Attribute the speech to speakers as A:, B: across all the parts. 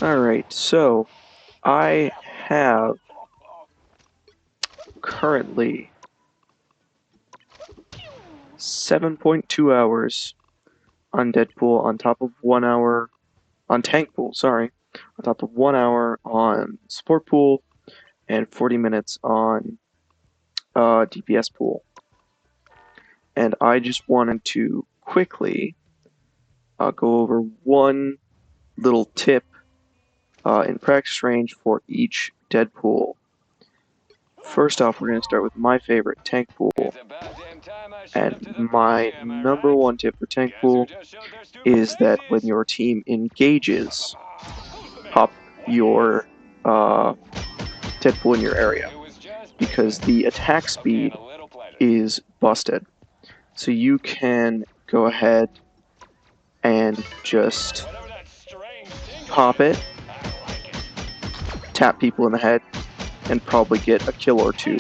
A: Alright, so I have currently 7.2 hours on Deadpool on top of 1 hour on Tank Pool, sorry, on top of 1 hour on Support Pool and 40 minutes on DPS Pool. And I just wanted to quickly go over one little tip in practice range for each Deadpool. First off, we're going to start with my favorite, Tank Pool. And my number one tip for Tank Pool is that when your team engages, pop your Deadpool in your area, because the attack speed is busted. So you can go ahead and just pop it, tap people in the head, and probably get a kill or two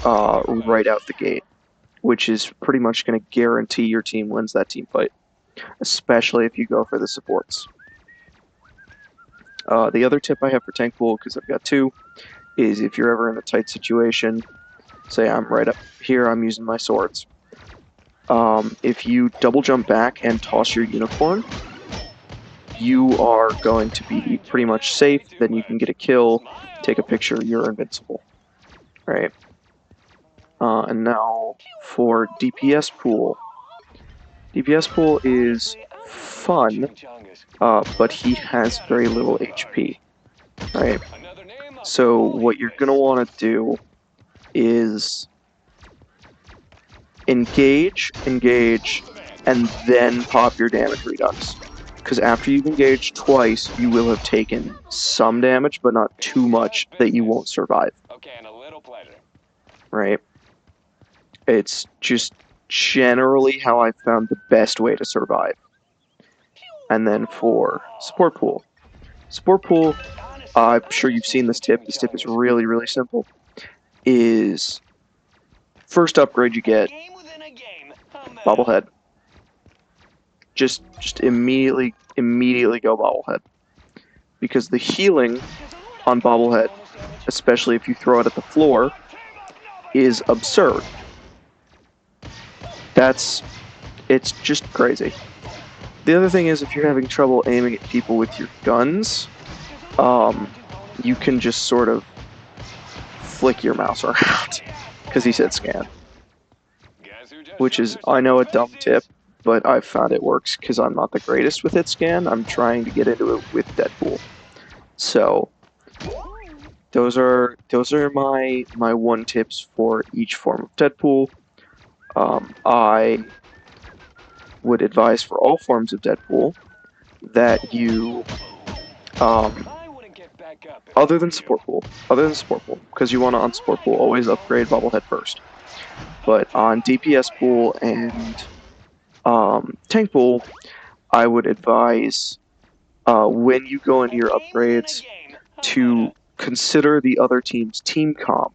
A: right out the gate, which is pretty much going to guarantee your team wins that team fight, especially if you go for the supports. The other tip I have for Tank Pool, because I've got two, is if you're ever in a tight situation, say I'm right up here, I'm using my swords. If you double jump back and toss your unicorn, you are going to be pretty much safe. Then you can get a kill, take a picture, you're invincible. Right? And now for DPS Pool. DPS Pool is fun, but he has very little HP. Right? So what you're going to want to do is engage, and then pop your damage redux. Because after you've engaged twice, you will have taken some damage, but not too much that you won't survive. Right? It's just generally how I found the best way to survive. And then for Support Pool. Support Pool, I'm sure you've seen this tip. This tip is really, really simple. Is first upgrade you get, Bobblehead. Just immediately go Bobblehead. Because the healing on Bobblehead, especially if you throw it at the floor, is absurd. It's just crazy. The other thing is, if you're having trouble aiming at people with your guns, you can just sort of flick your mouse around, because he said scan. Which is, I know, a dumb tip, but I've found it works because I'm not the greatest with hit scan. I'm trying to get into it with Deadpool. So those are my one tips for each form of Deadpool. I would advise for all forms of Deadpool that you, other than support pool, because you want to on support pool always upgrade Bobblehead first. But on DPS pool and tank pool, I would advise when you go into your upgrades to consider the other team's team comp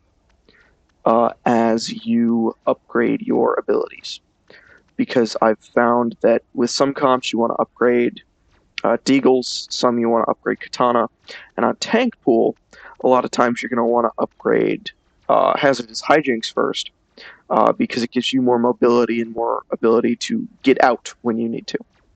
A: as you upgrade your abilities. Because I've found that with some comps you want to upgrade Deagles, some you want to upgrade Katana, and on tank pool, a lot of times you're going to want to upgrade Hazardous Hijinks first, because it gives you more mobility and more ability to get out when you need to.